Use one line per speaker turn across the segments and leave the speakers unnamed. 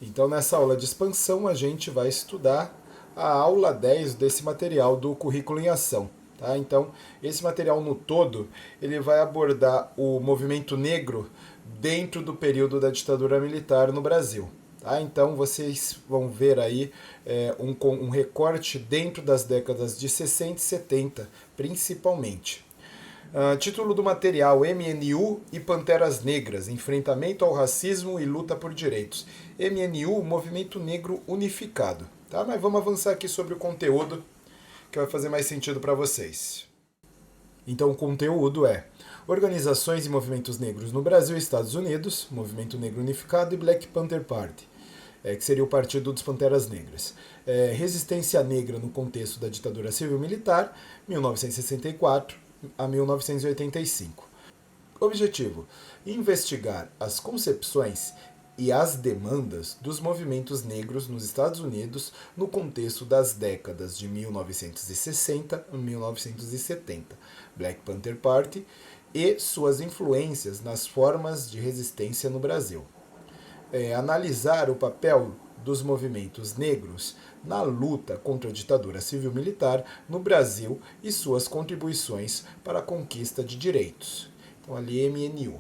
Então, nessa aula de expansão, a gente vai estudar a aula 10 desse material do Currículo em Ação. Tá? Então, esse material no todo, ele vai abordar o movimento negro dentro do período da ditadura militar no Brasil. Tá? Então, vocês vão ver aí um recorte dentro das décadas de 60 e 70, principalmente. Título do material: MNU e Panteras Negras, enfrentamento ao racismo e luta por direitos. MNU, Movimento Negro Unificado. Tá? Mas vamos avançar aqui sobre o conteúdo, que vai fazer mais sentido para vocês. Então, o conteúdo é: organizações e movimentos negros no Brasil e Estados Unidos, Movimento Negro Unificado e Black Panther Party, que seria o Partido dos Panteras Negras. Resistência negra no contexto da ditadura civil-militar, 1964 a 1985. Objetivo: investigar as concepções e as demandas dos movimentos negros nos Estados Unidos no contexto das décadas de 1960 a 1970, Black Panther Party, e suas influências nas formas de resistência no Brasil. Analisar o papel dos movimentos negros na luta contra a ditadura civil-militar no Brasil e suas contribuições para a conquista de direitos. Então, ali MNU.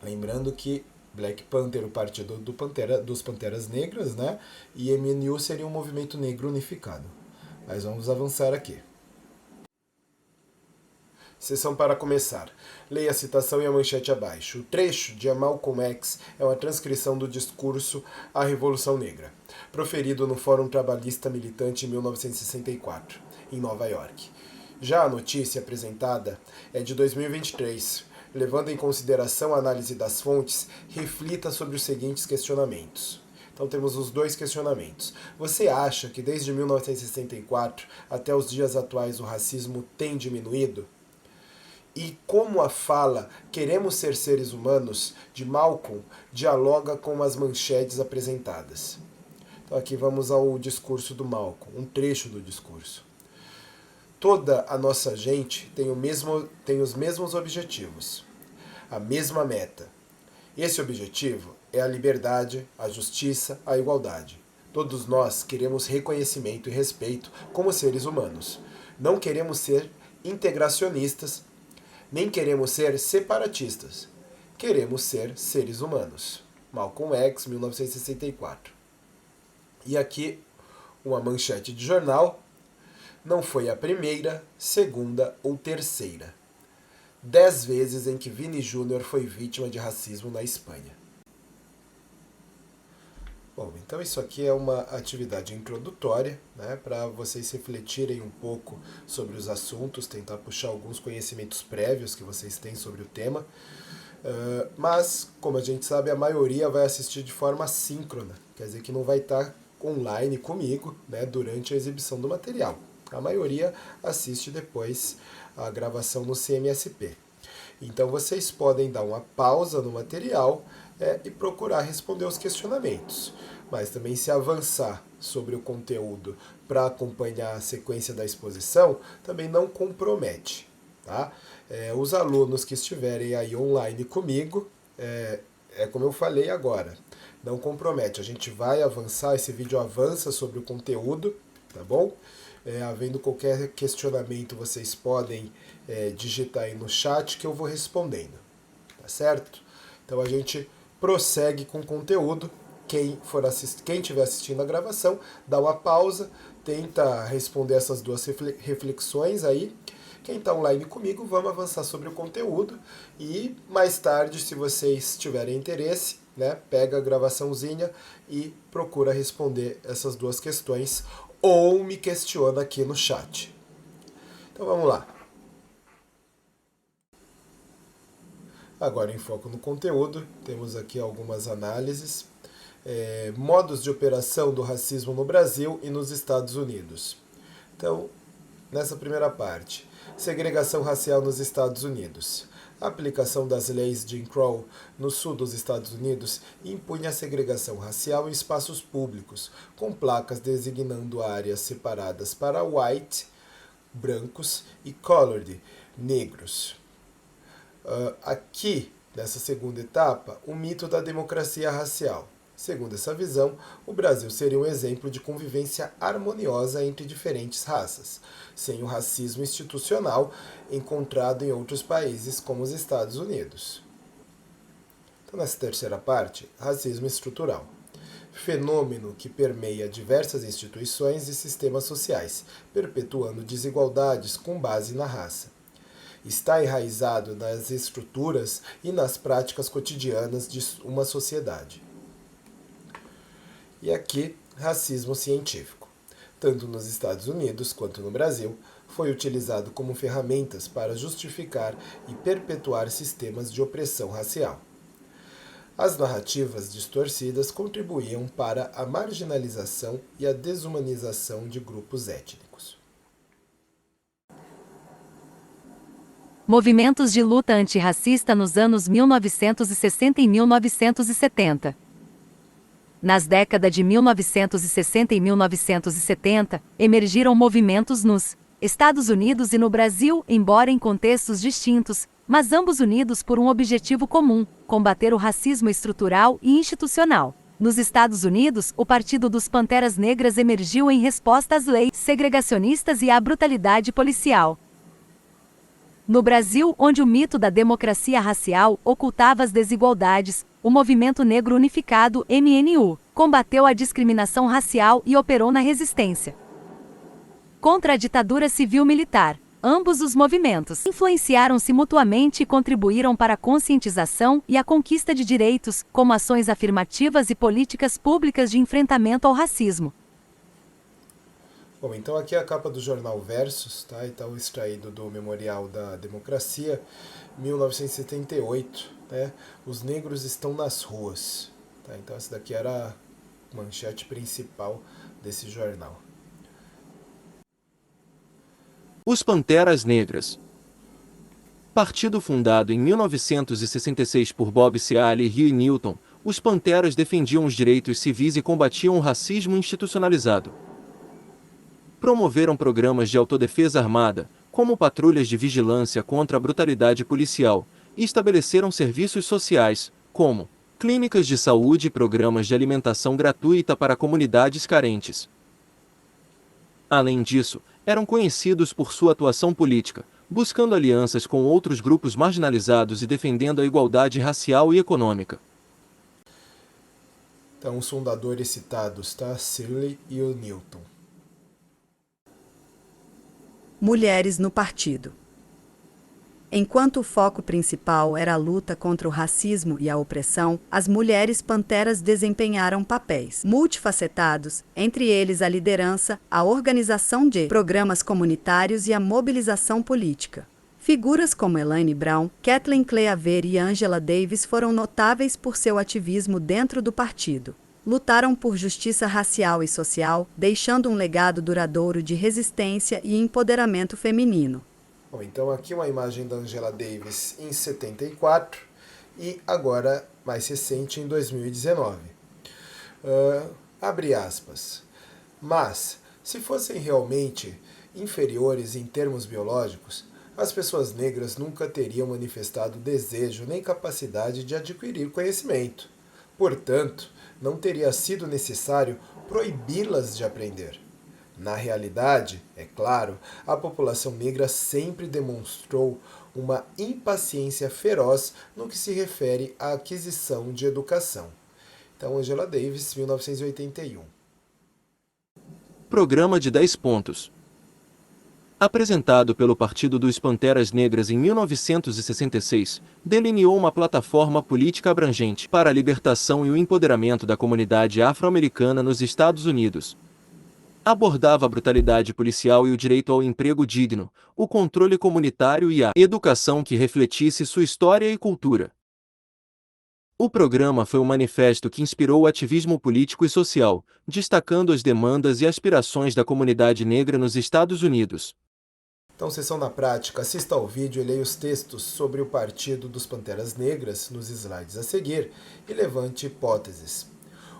Lembrando que Black Panther, o partido dos Panteras Negras, né? E MNU seria um movimento negro unificado. Mas vamos avançar aqui. Sessão para começar. Leia a citação e a manchete abaixo. O trecho de Malcolm X é uma transcrição do discurso A Revolução Negra, proferido no Fórum Trabalhista Militante em 1964, em Nova York. Já a notícia apresentada é de 2023. Levando em consideração a análise das fontes, reflita sobre os seguintes questionamentos. Então temos os dois questionamentos. Você acha que desde 1964 até os dias atuais o racismo tem diminuído? E como a fala "Queremos ser seres humanos" de Malcolm dialoga com as manchetes apresentadas. Então aqui vamos ao discurso do Malcolm, um trecho do discurso. Toda a nossa gente tem os mesmos objetivos, a mesma meta. Esse objetivo é a liberdade, a justiça, a igualdade. Todos nós queremos reconhecimento e respeito como seres humanos. Não queremos ser integracionistas, nem queremos ser separatistas. Queremos ser seres humanos. Malcolm X, 1964. E aqui uma manchete de jornal. Não foi a primeira, segunda ou terceira. 10 vezes em que Vini Júnior foi vítima de racismo na Espanha. Bom, então isso aqui é uma atividade introdutória, né, para vocês refletirem um pouco sobre os assuntos, tentar puxar alguns conhecimentos prévios que vocês têm sobre o tema. Mas, como a gente sabe, a maioria vai assistir de forma assíncrona, quer dizer que não vai estar online comigo, né, durante a exibição do material. A maioria assiste depois a gravação no CMSP. Então vocês podem dar uma pausa no material e procurar responder os questionamentos. Mas também, se avançar sobre o conteúdo para acompanhar a sequência da exposição, também não compromete. Tá? Os alunos que estiverem aí online comigo, como eu falei agora, não compromete. A gente vai avançar, esse vídeo avança sobre o conteúdo, tá bom? Havendo qualquer questionamento, vocês podem digitar aí no chat que eu vou respondendo, tá certo? Então a gente prossegue com o conteúdo. Quem estiver assistindo a gravação, dá uma pausa, tenta responder essas duas reflexões aí. Quem está online comigo, vamos avançar sobre o conteúdo e mais tarde, se vocês tiverem interesse, né, pega a gravaçãozinha e procura responder essas duas questões ou me questiona aqui no chat. Então vamos lá. Agora, em foco no conteúdo, temos aqui algumas análises. Modos de operação do racismo no Brasil e nos Estados Unidos. Então, nessa primeira parte, segregação racial nos Estados Unidos. A aplicação das leis Jim Crow no sul dos Estados Unidos impunha a segregação racial em espaços públicos, com placas designando áreas separadas para white, brancos, e colored, negros. Aqui, nessa segunda etapa, o mito da democracia racial. Segundo essa visão, o Brasil seria um exemplo de convivência harmoniosa entre diferentes raças, sem o racismo institucional encontrado em outros países como os Estados Unidos. Então, nessa terceira parte, racismo estrutural. Fenômeno que permeia diversas instituições e sistemas sociais, perpetuando desigualdades com base na raça. Está enraizado nas estruturas e nas práticas cotidianas de uma sociedade. E aqui, racismo científico. Tanto nos Estados Unidos quanto no Brasil, foi utilizado como ferramentas para justificar e perpetuar sistemas de opressão racial. As narrativas distorcidas contribuíam para a marginalização e a desumanização de grupos étnicos.
Movimentos de luta antirracista nos anos 1960 e 1970. Nas décadas de 1960 e 1970, emergiram movimentos nos Estados Unidos e no Brasil, embora em contextos distintos, mas ambos unidos por um objetivo comum: combater o racismo estrutural e institucional. Nos Estados Unidos, o Partido dos Panteras Negras emergiu em resposta às leis segregacionistas e à brutalidade policial. No Brasil, onde o mito da democracia racial ocultava as desigualdades, o Movimento Negro Unificado, MNU, combateu a discriminação racial e operou na resistência contra a ditadura civil-militar. Ambos os movimentos influenciaram-se mutuamente e contribuíram para a conscientização e a conquista de direitos, como ações afirmativas e políticas públicas de enfrentamento ao racismo.
Bom, então aqui é a capa do jornal Versus, tá? Então extraído do Memorial da Democracia, 1978, né? Os negros estão nas ruas. Tá? Então essa daqui era a manchete principal desse jornal.
Os Panteras Negras. Partido fundado em 1966 por Bob Seale e Huey Newton, os Panteras defendiam os direitos civis e combatiam o racismo institucionalizado. Promoveram programas de autodefesa armada, como patrulhas de vigilância contra a brutalidade policial, e estabeleceram serviços sociais, como clínicas de saúde e programas de alimentação gratuita para comunidades carentes. Além disso, eram conhecidos por sua atuação política, buscando alianças com outros grupos marginalizados e defendendo a igualdade racial e econômica.
Então, os fundadores citados, tá? Seale e o Newton.
Mulheres no partido. Enquanto o foco principal era a luta contra o racismo e a opressão, as mulheres panteras desempenharam papéis multifacetados, entre eles a liderança, a organização de programas comunitários e a mobilização política. Figuras como Elaine Brown, Kathleen Cleaver e Angela Davis foram notáveis por seu ativismo dentro do partido. Lutaram por justiça racial e social, deixando um legado duradouro de resistência e empoderamento feminino.
Bom, então aqui uma imagem da Angela Davis em 74 e agora mais recente em 2019. Abre aspas. Mas, se fossem realmente inferiores em termos biológicos, as pessoas negras nunca teriam manifestado desejo nem capacidade de adquirir conhecimento. Portanto, não teria sido necessário proibi-las de aprender. Na realidade, é claro, a população negra sempre demonstrou uma impaciência feroz no que se refere à aquisição de educação. Então, Angela Davis, 1981.
Programa de 10 pontos. Apresentado pelo Partido dos Panteras Negras em 1966, delineou uma plataforma política abrangente para a libertação e o empoderamento da comunidade afro-americana nos Estados Unidos. Abordava a brutalidade policial e o direito ao emprego digno, o controle comunitário e a educação que refletisse sua história e cultura. O programa foi um manifesto que inspirou o ativismo político e social, destacando as demandas e aspirações da comunidade negra nos Estados Unidos.
Então, sessão na prática, assista ao vídeo e leia os textos sobre o Partido dos Panteras Negras nos slides a seguir e levante hipóteses.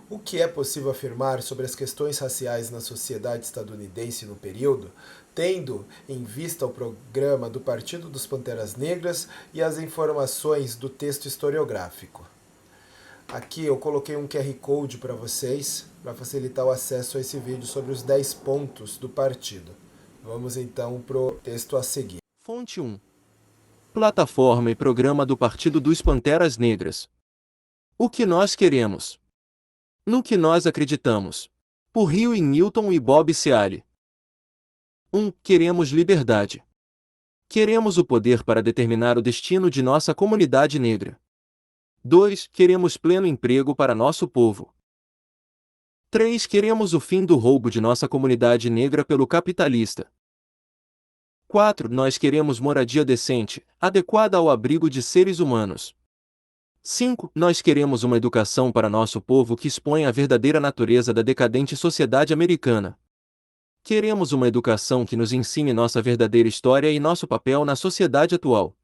O que é possível afirmar sobre as questões raciais na sociedade estadunidense no período, tendo em vista o programa do Partido dos Panteras Negras e as informações do texto historiográfico? Aqui eu coloquei um QR Code para vocês, para facilitar o acesso a esse vídeo sobre os 10 pontos do partido. Vamos então para o texto a seguir.
Fonte 1. Plataforma e programa do Partido dos Panteras Negras. O que nós queremos? No que nós acreditamos? Por Huey Newton e Bob Seale. 1. Queremos liberdade. Queremos o poder para determinar o destino de nossa comunidade negra. 2. Queremos pleno emprego para nosso povo. 3. Queremos o fim do roubo de nossa comunidade negra pelo capitalista. 4. Nós queremos moradia decente, adequada ao abrigo de seres humanos. 5. Nós queremos uma educação para nosso povo que exponha a verdadeira natureza da decadente sociedade americana. Queremos uma educação que nos ensine nossa verdadeira história e nosso papel na sociedade atual.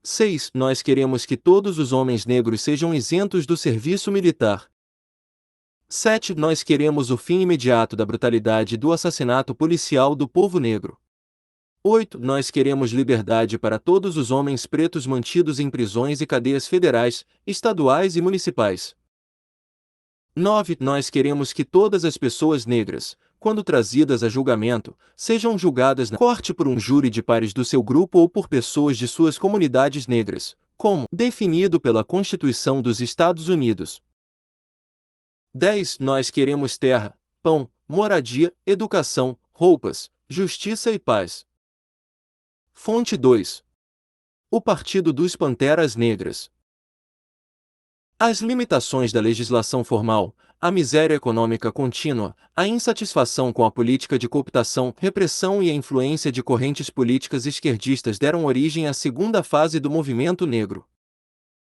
6. Nós queremos que todos os homens negros sejam isentos do serviço militar. 7. Nós queremos o fim imediato da brutalidade e do assassinato policial do povo negro. 8. Nós queremos liberdade para todos os homens pretos mantidos em prisões e cadeias federais, estaduais e municipais. 9. Nós queremos que todas as pessoas negras, quando trazidas a julgamento, sejam julgadas na corte por um júri de pares do seu grupo ou por pessoas de suas comunidades negras, como definido pela Constituição dos Estados Unidos. 10. Nós queremos terra, pão, moradia, educação, roupas, justiça e paz. Fonte 2. O Partido dos Panteras Negras. As limitações da legislação formal, a miséria econômica contínua, a insatisfação com a política de cooptação, repressão e a influência de correntes políticas esquerdistas deram origem à segunda fase do movimento negro.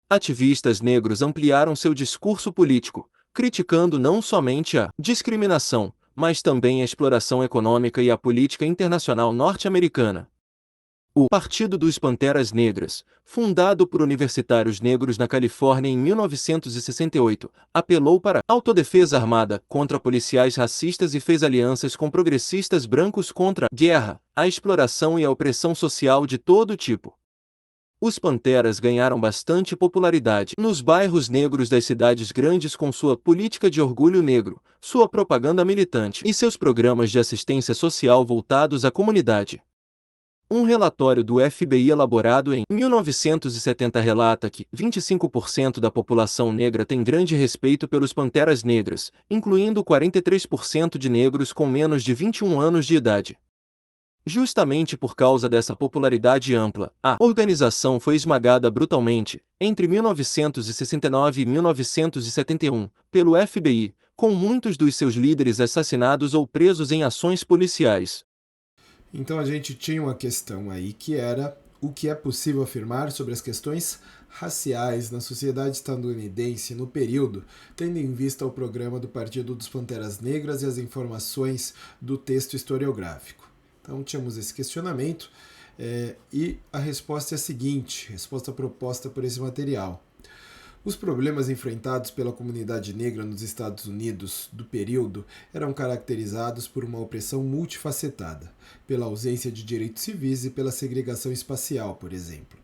Ativistas negros ampliaram seu discurso político, criticando não somente a discriminação, mas também a exploração econômica e a política internacional norte-americana. O Partido dos Panteras Negras, fundado por universitários negros na Califórnia em 1968, apelou para a autodefesa armada contra policiais racistas e fez alianças com progressistas brancos contra a guerra, a exploração e a opressão social de todo tipo. Os Panteras ganharam bastante popularidade nos bairros negros das cidades grandes com sua política de orgulho negro, sua propaganda militante e seus programas de assistência social voltados à comunidade. Um relatório do FBI elaborado em 1970 relata que 25% da população negra tem grande respeito pelos Panteras Negras, incluindo 43% de negros com menos de 21 anos de idade. Justamente por causa dessa popularidade ampla, a organização foi esmagada brutalmente, entre 1969 e 1971, pelo FBI, com muitos dos seus líderes assassinados ou presos em ações policiais.
Então a gente tinha uma questão aí que era o que é possível afirmar sobre as questões raciais na sociedade estadunidense no período, tendo em vista o programa do Partido dos Panteras Negras e as informações do texto historiográfico. Então tínhamos esse questionamento e a resposta é a seguinte, resposta proposta por esse material. Os problemas enfrentados pela comunidade negra nos Estados Unidos do período eram caracterizados por uma opressão multifacetada, pela ausência de direitos civis e pela segregação espacial, por exemplo.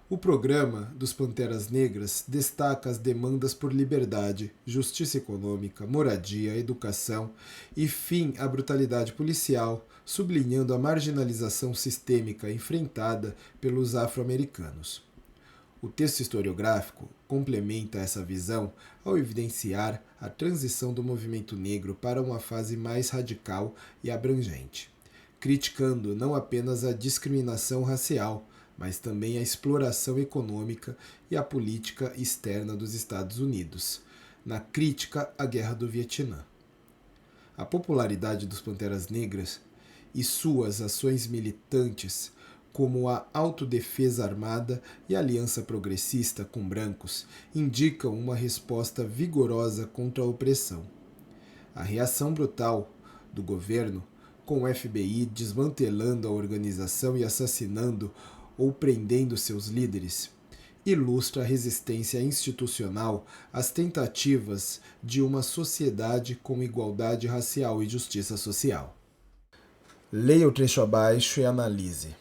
O programa dos Panteras Negras destaca as demandas por liberdade, justiça econômica, moradia, educação e fim à brutalidade policial, sublinhando a marginalização sistêmica enfrentada pelos afro-americanos. O texto historiográfico complementa essa visão ao evidenciar a transição do movimento negro para uma fase mais radical e abrangente, criticando não apenas a discriminação racial, mas também a exploração econômica e a política externa dos Estados Unidos, na crítica à Guerra do Vietnã. A popularidade dos Panteras Negras e suas ações militantes, como a autodefesa armada e a aliança progressista com brancos, indicam uma resposta vigorosa contra a opressão. A reação brutal do governo, com o FBI desmantelando a organização e assassinando ou prendendo seus líderes, ilustra a resistência institucional às tentativas de uma sociedade com igualdade racial e justiça social. Leia o trecho abaixo e analise.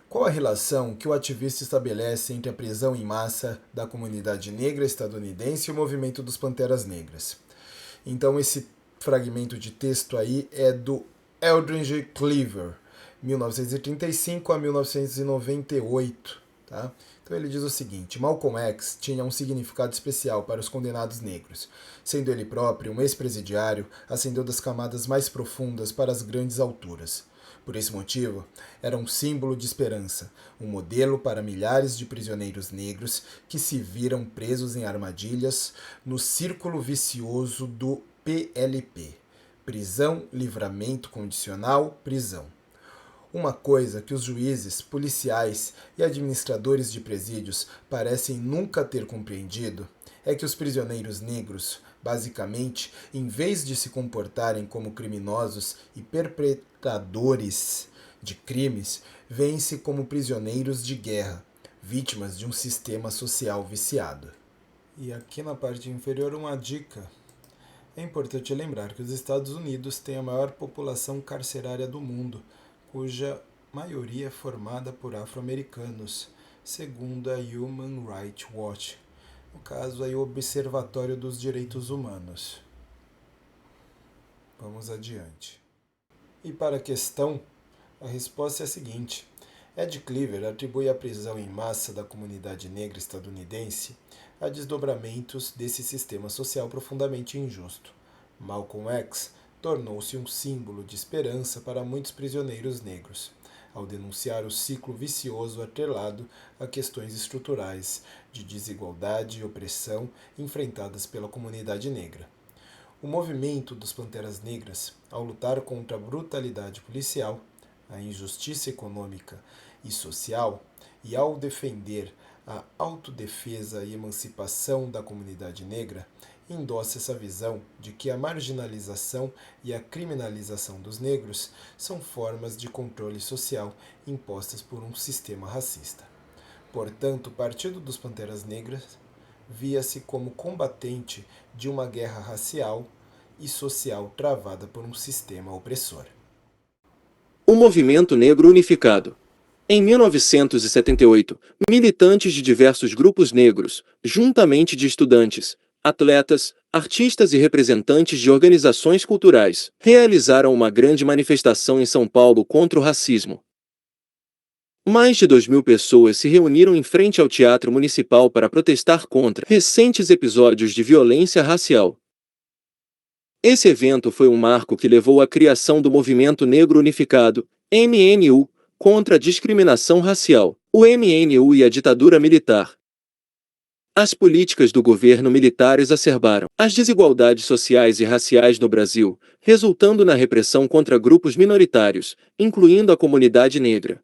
Qual a relação que o ativista estabelece entre a prisão em massa da comunidade negra estadunidense e o movimento dos Panteras Negras? Então esse fragmento de texto aí é do Eldridge Cleaver, 1935 a 1998. Tá? Então ele diz o seguinte: Malcolm X tinha um significado especial para os condenados negros. Sendo ele próprio um ex-presidiário, ascendeu das camadas mais profundas para as grandes alturas. Por esse motivo, era um símbolo de esperança, um modelo para milhares de prisioneiros negros que se viram presos em armadilhas no círculo vicioso do PLP. Prisão, livramento condicional, prisão. Uma coisa que os juízes, policiais e administradores de presídios parecem nunca ter compreendido é que os prisioneiros negros, basicamente, em vez de se comportarem como criminosos e perpetradores de crimes, veem-se como prisioneiros de guerra, vítimas de um sistema social viciado. E aqui na parte inferior uma dica. É importante lembrar que os Estados Unidos têm a maior população carcerária do mundo, cuja maioria é formada por afro-americanos, segundo a Human Rights Watch, no caso aí o Observatório dos Direitos Humanos. Vamos adiante. E para a questão, a resposta é a seguinte: Ed Cleaver atribui a prisão em massa da comunidade negra estadunidense a desdobramentos desse sistema social profundamente injusto. Malcolm X tornou-se um símbolo de esperança para muitos prisioneiros negros, ao denunciar o ciclo vicioso atrelado a questões estruturais de desigualdade e opressão enfrentadas pela comunidade negra. O movimento dos Panteras Negras, ao lutar contra a brutalidade policial, a injustiça econômica e social, e ao defender a autodefesa e emancipação da comunidade negra, endossa essa visão de que a marginalização e a criminalização dos negros são formas de controle social impostas por um sistema racista. Portanto, o Partido dos Panteras Negras via-se como combatente de uma guerra racial e social travada por um sistema opressor.
O Movimento Negro Unificado. Em 1978, militantes de diversos grupos negros, juntamente de estudantes, atletas, artistas e representantes de organizações culturais, realizaram uma grande manifestação em São Paulo contra o racismo. Mais de 2.000 pessoas se reuniram em frente ao Teatro Municipal para protestar contra recentes episódios de violência racial. Esse evento foi um marco que levou à criação do Movimento Negro Unificado, MNU, contra a discriminação racial, o MNU e a ditadura militar. As políticas do governo militar exacerbaram as desigualdades sociais e raciais no Brasil, resultando na repressão contra grupos minoritários, incluindo a comunidade negra.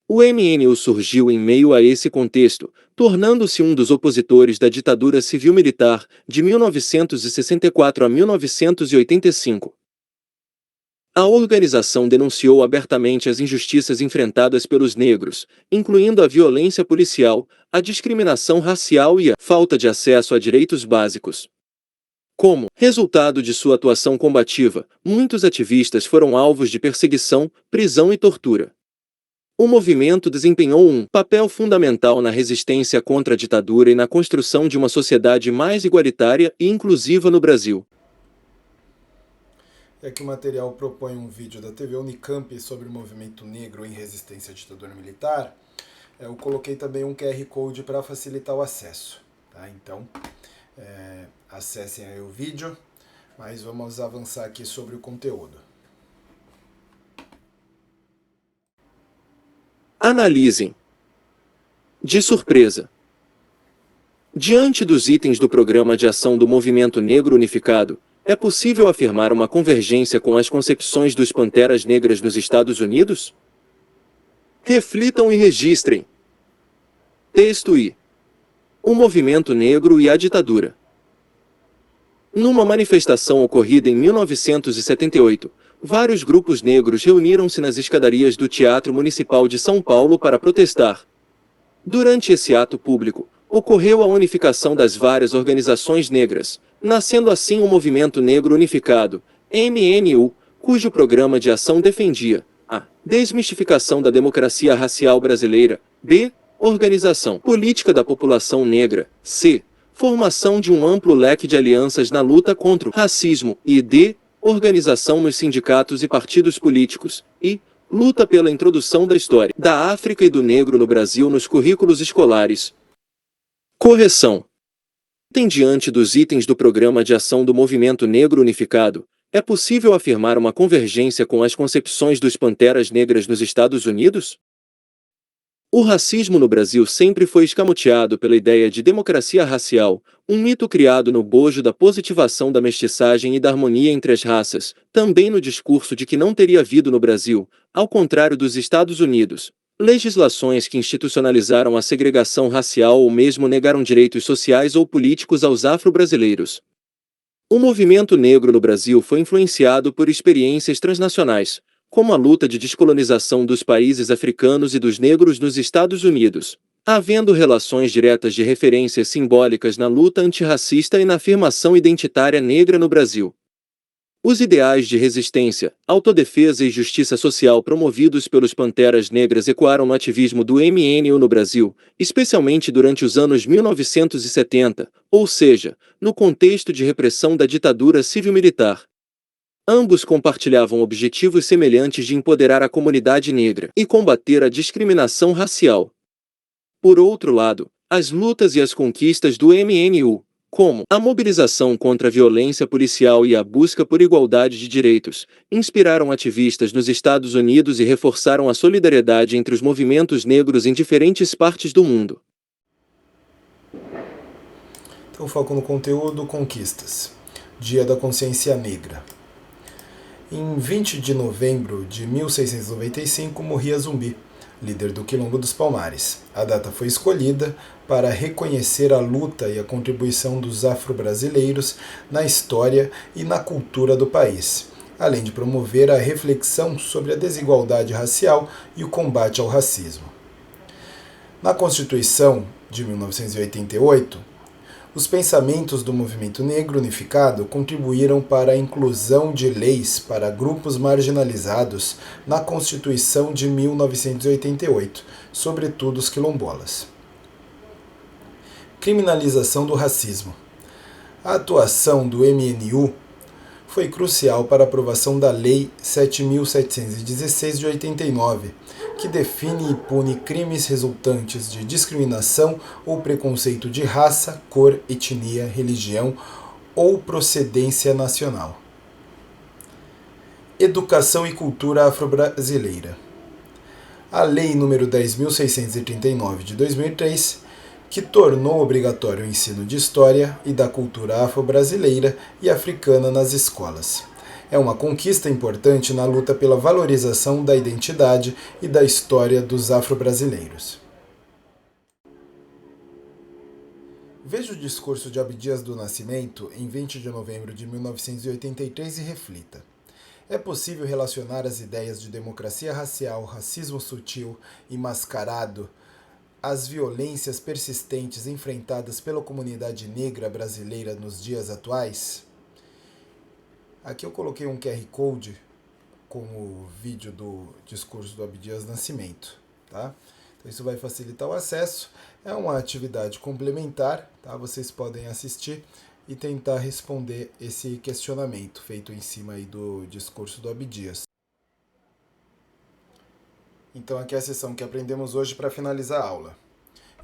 O MNU surgiu em meio a esse contexto, tornando-se um dos opositores da ditadura civil-militar de 1964 a 1985. A organização denunciou abertamente as injustiças enfrentadas pelos negros, incluindo a violência policial, a discriminação racial e a falta de acesso a direitos básicos. Como resultado de sua atuação combativa, muitos ativistas foram alvos de perseguição, prisão e tortura. O movimento desempenhou um papel fundamental na resistência contra a ditadura e na construção de uma sociedade mais igualitária e inclusiva no Brasil.
É que o material propõe um vídeo da TV Unicamp sobre o movimento negro em resistência à ditadura militar. Eu coloquei também um QR Code para facilitar o acesso. Tá? Então, acessem aí o vídeo, mas vamos avançar aqui sobre o conteúdo.
Analisem. De surpresa. Diante dos itens do Programa de Ação do Movimento Negro Unificado, é possível afirmar uma convergência com as concepções dos Panteras Negras nos Estados Unidos? Reflitam e registrem. Texto I. O Movimento Negro e a Ditadura. Numa manifestação ocorrida em 1978, vários grupos negros reuniram-se nas escadarias do Teatro Municipal de São Paulo para protestar. Durante esse ato público, ocorreu a unificação das várias organizações negras, nascendo assim o Movimento Negro Unificado, MNU, cujo programa de ação defendia, A. Desmistificação da democracia racial brasileira. B. Organização política da população negra. C. Formação de um amplo leque de alianças na luta contra o racismo. E D. Organização nos sindicatos e partidos políticos. E. Luta pela introdução da história da África e do negro no Brasil nos currículos escolares. Correção. Diante dos itens do Programa de Ação do Movimento Negro Unificado, é possível afirmar uma convergência com as concepções dos Panteras Negras nos Estados Unidos? O racismo no Brasil sempre foi escamoteado pela ideia de democracia racial, um mito criado no bojo da positivação da mestiçagem e da harmonia entre as raças, também no discurso de que não teria havido no Brasil, ao contrário dos Estados Unidos, legislações que institucionalizaram a segregação racial ou mesmo negaram direitos sociais ou políticos aos afro-brasileiros. O movimento negro no Brasil foi influenciado por experiências transnacionais, como a luta de descolonização dos países africanos e dos negros nos Estados Unidos, havendo relações diretas de referências simbólicas na luta antirracista e na afirmação identitária negra no Brasil. Os ideais de resistência, autodefesa e justiça social promovidos pelos Panteras Negras ecoaram no ativismo do MNU no Brasil, especialmente durante os anos 1970, ou seja, no contexto de repressão da ditadura civil-militar. Ambos compartilhavam objetivos semelhantes de empoderar a comunidade negra e combater a discriminação racial. Por outro lado, as lutas e as conquistas do MNU, como a mobilização contra a violência policial e a busca por igualdade de direitos, inspiraram ativistas nos Estados Unidos e reforçaram a solidariedade entre os movimentos negros em diferentes partes do mundo.
Então, foco no conteúdo: conquistas. Dia da Consciência Negra. Em 20 de novembro de 1695 morria Zumbi, líder do Quilombo dos Palmares. A data foi escolhida para reconhecer a luta e a contribuição dos afro-brasileiros na história e na cultura do país, além de promover a reflexão sobre a desigualdade racial e o combate ao racismo. Na Constituição de 1988, os pensamentos do movimento negro unificado contribuíram para a inclusão de leis para grupos marginalizados na Constituição de 1988, sobretudo os quilombolas. Criminalização do racismo. A atuação do MNU foi crucial para a aprovação da Lei 7.716 de 89, que define e pune crimes resultantes de discriminação ou preconceito de raça, cor, etnia, religião ou procedência nacional. Educação e cultura afro-brasileira. A Lei nº 10.639 de 2003, que tornou obrigatório o ensino de história e da cultura afro-brasileira e africana nas escolas. É uma conquista importante na luta pela valorização da identidade e da história dos afro-brasileiros. Veja o discurso de Abdias do Nascimento em 20 de novembro de 1983 e reflita. É possível relacionar as ideias de democracia racial, racismo sutil e mascarado às violências persistentes enfrentadas pela comunidade negra brasileira nos dias atuais? Aqui eu coloquei um QR Code como vídeo do discurso do Abdias Nascimento, tá? Então isso vai facilitar o acesso. É uma atividade complementar, tá? Vocês podem assistir e tentar responder esse questionamento feito em cima aí do discurso do Abdias. Então aqui é a sessão que aprendemos hoje para finalizar a aula.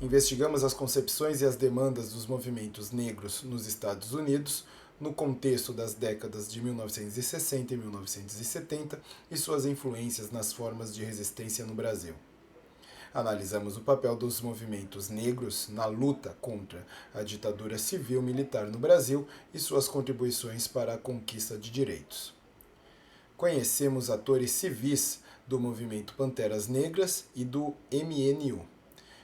Investigamos as concepções e as demandas dos movimentos negros nos Estados Unidos, no contexto das décadas de 1960 e 1970 e suas influências nas formas de resistência no Brasil. Analisamos o papel dos movimentos negros na luta contra a ditadura civil-militar no Brasil e suas contribuições para a conquista de direitos. Conhecemos atores civis do movimento Panteras Negras e do MNU.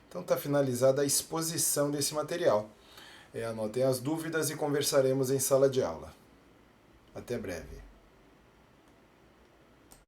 Então está finalizada a exposição desse material. Anotem as dúvidas e conversaremos em sala de aula. Até breve.